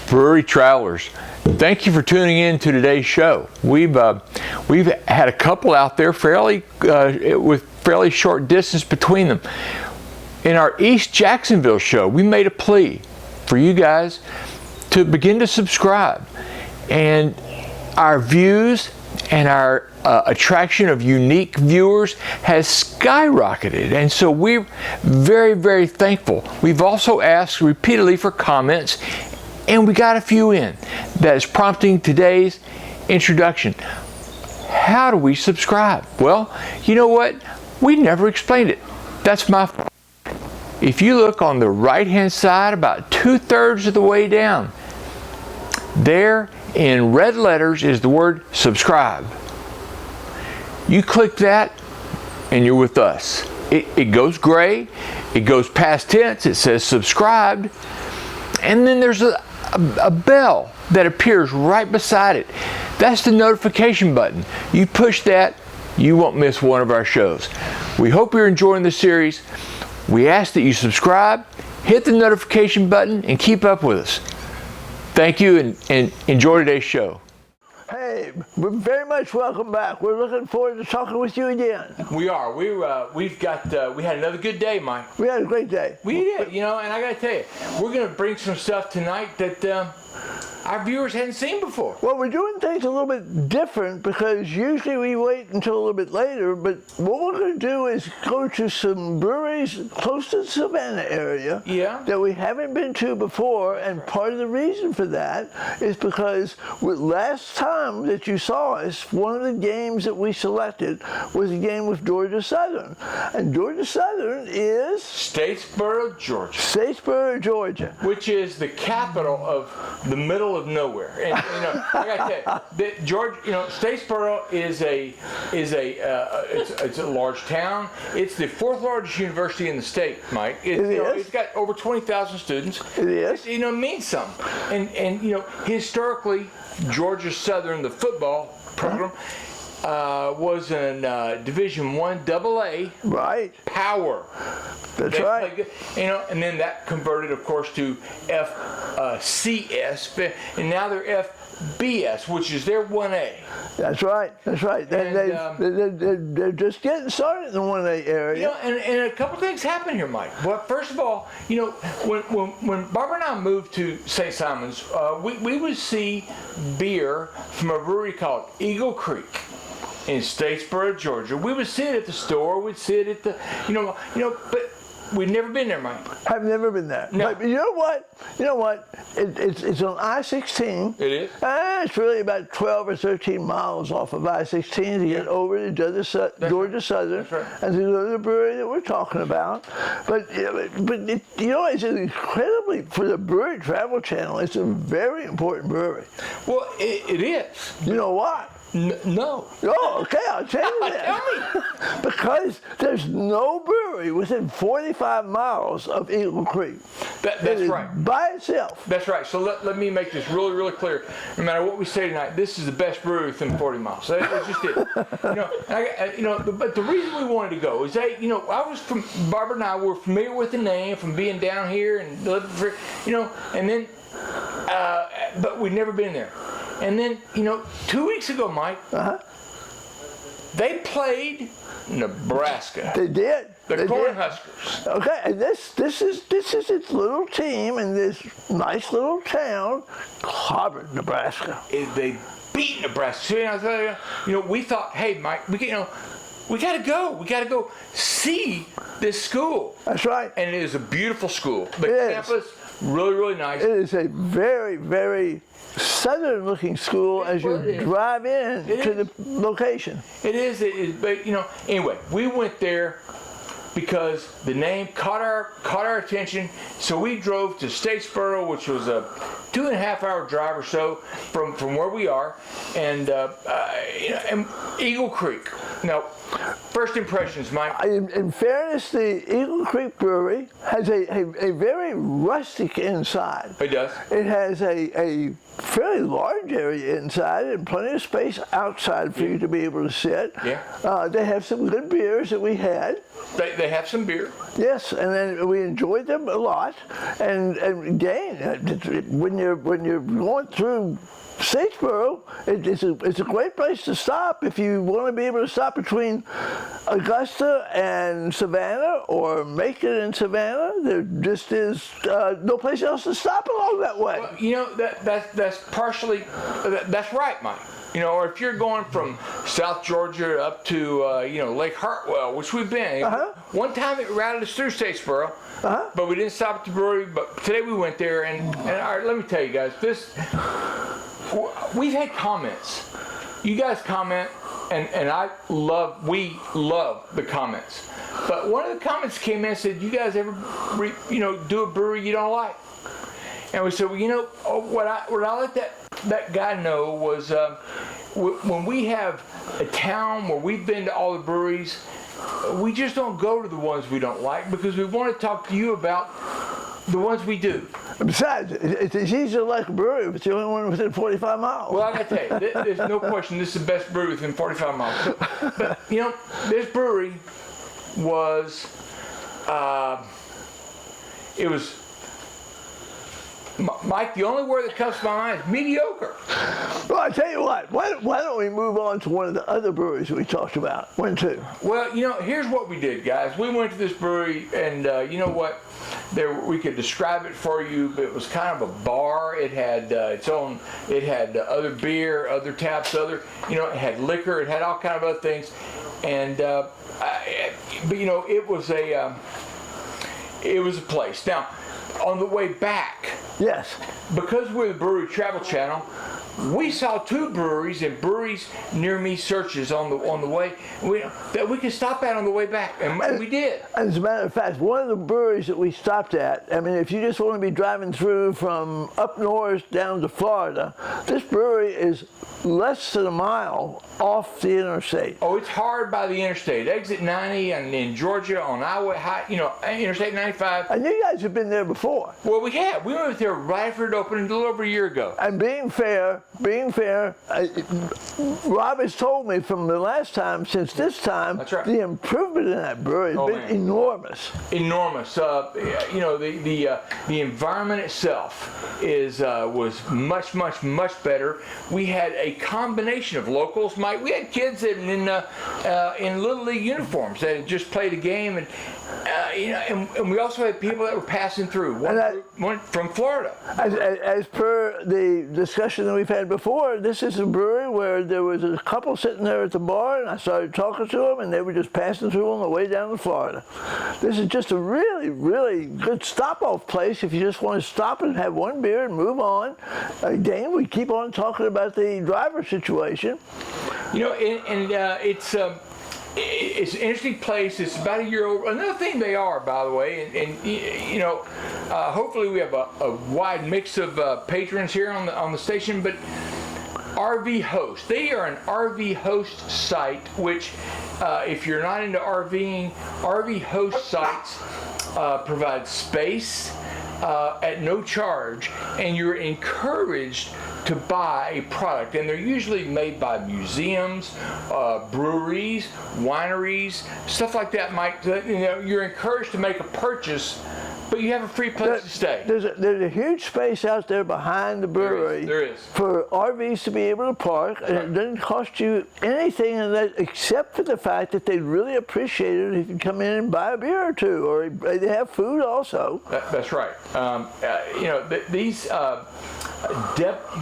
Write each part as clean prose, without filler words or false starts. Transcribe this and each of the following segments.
Brewery travelers, thank you for tuning in to today's show. We've had a couple out there with fairly short distance between them. In our East Jacksonville show, we made a plea for you guys to begin to subscribe, and our views and our attraction of unique viewers has skyrocketed, and so we're very, very thankful. We've also asked repeatedly for comments, and we got a few in. That is prompting today's introduction. How do we subscribe? Well, you know what? We never explained it. That's my fault. If you look on the right-hand side, about 2/3 of the way down, there in red letters is the word subscribe. You click that and you're with us. It goes gray, it goes past tense, it says subscribed, and then there's a bell that appears right beside it. That's the notification button. You push that, you won't miss one of our shows. We hope you're enjoying the series. We ask that you subscribe, hit the notification button, and keep up with us. Thank you, and enjoy today's show. Hey, we're very much welcome back. We're looking forward to talking with you again. We are. We had another good day, Mike. We had a great day. We did, and I got to tell you, we're going to bring some stuff tonight that our viewers hadn't seen before. Well, we're doing things a little bit different because usually we wait until a little bit later, but what we're going to do is go to some breweries close to the Savannah area that we haven't been to before, and part of the reason for that is because last time that you saw us, one of the games that we selected was a game with Georgia Southern, and Georgia Southern is Statesboro, Georgia. Statesboro, Georgia. Which is the capital of the middle of nowhere. And I got to tell you, Statesboro is it's a large town. It's the 4th largest university in the state, Mike. It's got over 20,000 students. It is. It means something. And historically, Georgia Southern, the football program, was in Division I AA. Right. Power. That's right. And then that converted, of course, to FCS, and now they're FBS, which is their 1A. That's right. That's right. They're just getting started in the 1A area. And a couple things happen here, Mike. Well, first of all, when Barbara and I moved to St. Simons, we would see beer from a brewery called Eagle Creek in Statesboro, Georgia. We would see it at the store. We'd see it at the, but we'd never been there, Mike. I've never been there. No. But you know what? It's on I-16. It is? It's really about 12 or 13 miles off of I-16 to get over to Georgia Southern and to go to the brewery that we're talking about. But it's incredibly, for the Brewery Travel Channel, it's a very important brewery. Well, it is. You know why? No. Oh, okay, I'll tell you that. Tell me. Because there's no brewery within 45 miles of Eagle Creek. That's right. By itself. That's right. So let me make this really, really clear. No matter what we say tonight, this is the best brewery within 40 miles. So that's just it. But the reason we wanted to go is I was from, Barbara and I were familiar with the name from being down here and living for, and then, but we'd never been there. And then, 2 weeks ago, Mike, they played Nebraska. They did. The Cornhuskers. Okay, and this is its little team in this nice little town, clobbered Nebraska. They beat Nebraska. So, we thought, hey, Mike, we got to go. We got to go see this school. That's right. And it is a beautiful school. The campus, really, really nice. It is a very, very southern-looking school as you drive in to the location. It is, but anyway, we went there because the name caught our attention. So we drove to Statesboro, which was a 2.5-hour drive or so from where we are, and Eagle Creek. Now, First impressions, Mike. In fairness, the Eagle Creek Brewery has a very rustic inside. It does. It has a fairly large area inside and plenty of space outside for you to be able to sit. Yeah. They have some good beers that we had. They have some beer. Yes, and then we enjoyed them a lot. And again, when you're going through Statesboro, it's a great place to stop if you want to be able to stop between Augusta and Savannah or Macon and Savannah. There just is no place else to stop along that way. Well, you know, that's partially, that's right, Mike. You know, or if you're going from South Georgia up to, you know, Lake Hartwell, which we've been. One time it routed us through Statesboro, but we didn't stop at the brewery. But today we went there, and all right, let me tell you guys, we've had comments. You guys comment, and we love the comments. But one of the comments came in and said, "You guys ever, do a brewery you don't like?" And we said, well, you know, what I let that guy know was when we have a town where we've been to all the breweries, we just don't go to the ones we don't like because we want to talk to you about the ones we do. Besides, it's easy to like a brewery if it's the only one within 45 miles. Well, I got to tell you, there's no question this is the best brewery within 45 miles. But you know, this brewery was, it was, Mike, the only word that comes to my mind is mediocre. Well, I tell you what, why don't we move on to one of the other breweries we talked about? When to? Well, you know, here's what we did, guys. We went to this brewery, and you know what? We could describe it for you, but it was kind of a bar. It had its own. It had other beer, other taps, it had liquor. It had all kind of other things, and but you know, it was a place. Now, on the way back, yes, because we're the Brewery Travel Channel, we saw two breweries and breweries near me searches on the way that we could stop at on the way back, and we did. As a matter of fact, one of the breweries that we stopped at, I mean, if you just want to be driving through from up north down to Florida, this brewery is less than a mile off the interstate. Oh, it's hard by the interstate. Exit 90 and in Georgia on Interstate 95. And you guys have been there before. Well, we have. We went there right after it opened a little over a year ago. And being fair, Rob has told me from the last time, since this time, that's right, the improvement in that brewery has been enormous. Enormous. You know, the environment itself was much better. We had a combination of locals. Mike, we had kids in Little League uniforms that had just played a game, and and we also had people that were passing through. One from Florida. As per the discussion that we've had before, this is a brewery where there was a couple sitting there at the bar, and I started talking to them, and they were just passing through on the way down to Florida. This is just a really, really good stop-off place if you just want to stop and have one beer and move on. Again, we keep on talking about the driver situation. You know, it's an interesting place. It's about a year old. Another thing they are, by the way, and hopefully we have a wide mix of patrons here on the station, but RV Host. They are an RV host site, which if you're not into RVing, RV host sites provide space at no charge, and you're encouraged to buy a product, and they're usually made by museums, breweries, wineries, stuff like that. Mike, you're encouraged to make a purchase, but you have a free place to stay. There's a huge space out there behind the brewery. There is. For RVs to be able to park, and it doesn't cost you anything in that except for the fact that they really appreciate it if you come in and buy a beer or two, or they have food also. That's right. These.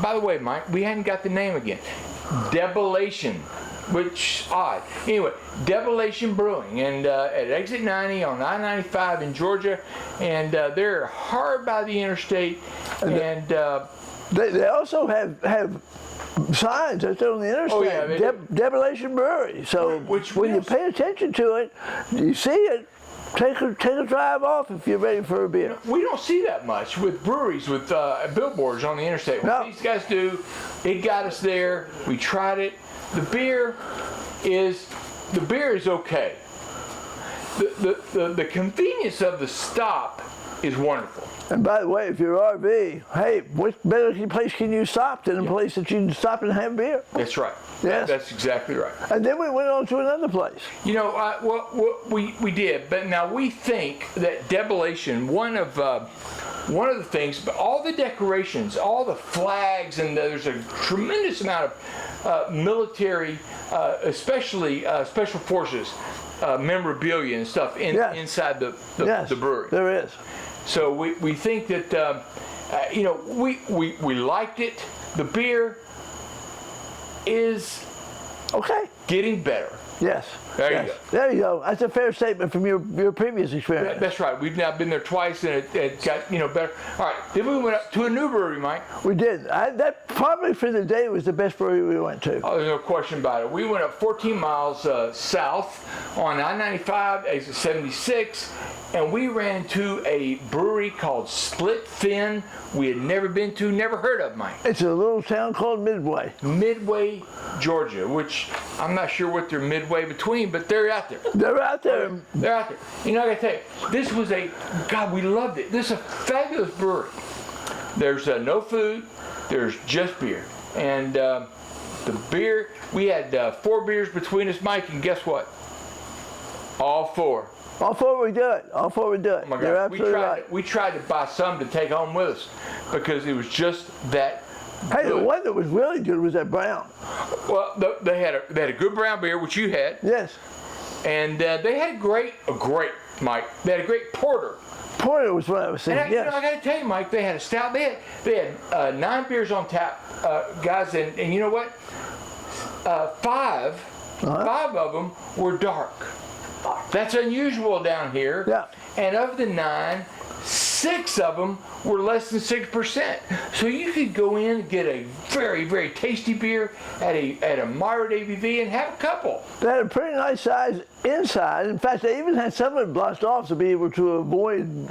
By the way, Mike, we hadn't got the name again. Debulation, which odd. Anyway, Debulation Brewing, and at Exit 90 on I-95 in Georgia, and they're hard by the interstate, and they also have signs out there on the interstate. Oh, yeah, Debulation Brewery. So when you pay attention to it, you see it. Take a drive off if you're ready for a beer. We don't see that much with breweries with billboards on the interstate. What these guys do, it got us there. We tried it. The beer is the beer is okay. The convenience of the stop is wonderful. And by the way, if you're RV, hey, what better place can you stop than a place that you can stop and have beer? That's right. Yes. That's exactly right. And then we went on to another place. You know, we did, but now we think that debullition, one of the things, but all the decorations, all the flags, and there's a tremendous amount of military, especially special forces, memorabilia and stuff inside the brewery. There is. So we think that you know, we liked it. The beer is okay, getting better. Yes. There you go. There you go. That's a fair statement from your previous experience. That's right. We've now been there twice, and it got, you know, better. All right. Then we went up to a new brewery, Mike. We did. That probably for the day was the best brewery we went to. Oh, there's no question about it. We went up 14 miles south on I-95, exit 76, and we ran to a brewery called Split Fin. We had never been to, never heard of, Mike. It's a little town called Midway. Midway, Georgia, which I'm not sure what they're midway between, but they're out there. They're out there. They're out there. You know, I gotta tell you, this was God, we loved it. This is a fabulous brewery. There's no food, there's just beer. And the beer, we had 4 beers between us, Mike, and guess what? All 4. All 4 were good. All 4 were good. Oh my God. You're absolutely right. We tried to buy some to take home with us because it was just that Hey, good. the one that was really good was that brown. Well, they had a good brown beer, which you had. Yes. And they had a great, Mike. They had a great porter. Porter was what I was saying. And yes. I got to tell you, Mike, they had a stout. They had 9 beers on tap, guys, and you know what? 5 of them were dark. That's unusual down here. Yeah. And of the 9, 6 of them were less than 6%. So you could go in and get a very, very tasty beer at a moderate ABV and have a couple. They had a pretty nice size inside. In fact, they even had some of it blocked off to be able to avoid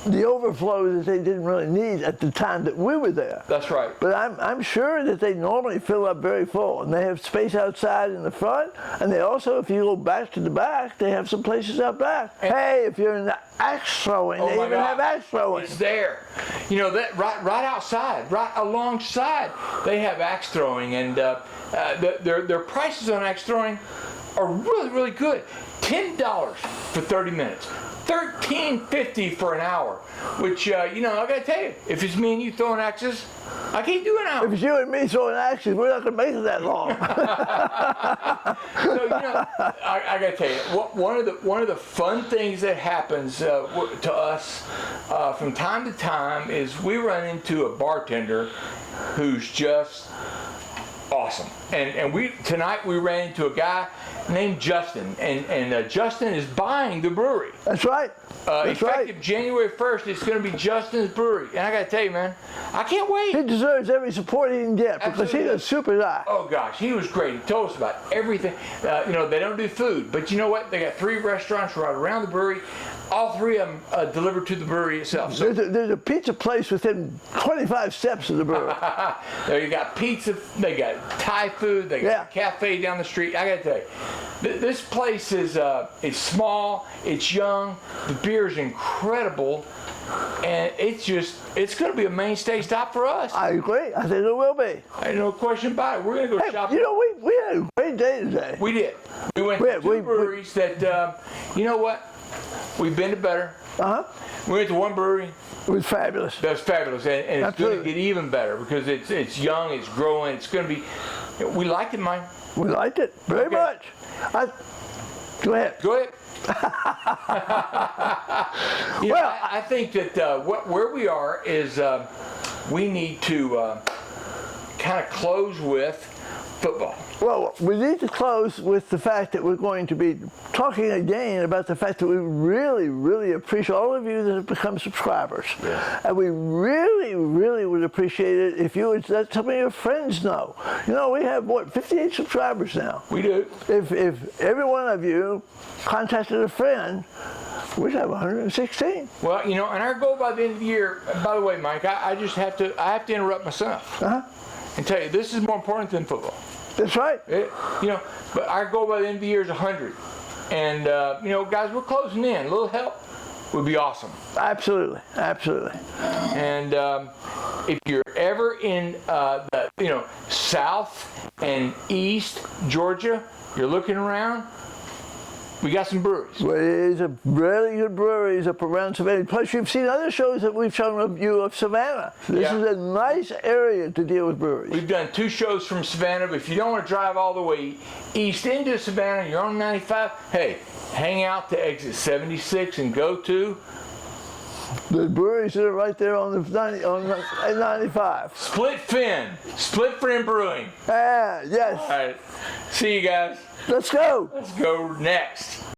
the overflow that they didn't really need at the time that we were there. That's right. But I'm sure that they normally fill up very full, and they have space outside in the front, and they also, if you go back to the back, they have some places out back. And hey, if you're in the axe throwing, they even have axe throwing. It's there. You know, that right outside, right alongside, they have axe throwing, and their prices on axe throwing are really, really good. $10 for 30 minutes. $13.50 for an hour, which, you know, I gotta tell you, if it's me and you throwing axes, I can't do an hour. If it's you and me throwing axes, we're not gonna make it that long. So, you know, I gotta tell you, one of the fun things that happens to us from time to time is we run into a bartender who's just awesome. And tonight we ran into a guy named Justin, and Justin is buying the brewery. That's right. That's effective right. January 1st, it's going to be Justin's brewery. And I got to tell you, man, I can't wait. He deserves every support he can get because he's a super guy. Oh, gosh, he was great. He told us about everything. You know, they don't do food, but you know what? They got 3 restaurants right around the brewery. All 3 of them delivered to the brewery itself. So there's a pizza place within 25 steps of the brewery. There you got pizza, they got Thai food, they got a cafe down the street. I got to tell you, this place is it's small, it's young, the beer is incredible, and it's going to be a mainstay stop for us. I agree. I think it will be. Ain't no question about it. We're going to go shopping. You know, we had a great day today. We did. We went to 2 breweries that, you know what? We've been to better. We went to one brewery. It was fabulous. That's fabulous, and it's going to get even better because it's young, it's growing, it's going to be. We liked it, Mike. We liked it very much. Go ahead. Go ahead. You know, I think that where we are is we need to kind of close with football. Well, we need to close with the fact that we're going to be talking again about the fact that we really, really appreciate all of you that have become subscribers. Yeah. And we really, really would appreciate it if you would let some of your friends know. You know, we have, 58 subscribers now. We do. If every one of you contacted a friend, we'd have 116. Well, you know, and our goal by the end of the year, by the way, Mike, I have to interrupt myself and tell you, this is more important than football. That's right. But our goal by the end of the year is 100. And, guys, we're closing in. A little help would be awesome. Absolutely. And if you're ever in South and East Georgia, you're looking around, we got some breweries. Well, there's a really good breweries up around Savannah. Plus, you've seen other shows that we've shown you of Savannah. This is a nice area to deal with breweries. We've done 2 shows from Savannah, but if you don't want to drive all the way east into Savannah, you're on 95, hey, hang out to exit 76 and go to the breweries that are right there on the 95. Split Fin Brewing. Yes. All right. See you guys. Let's go. Let's go next.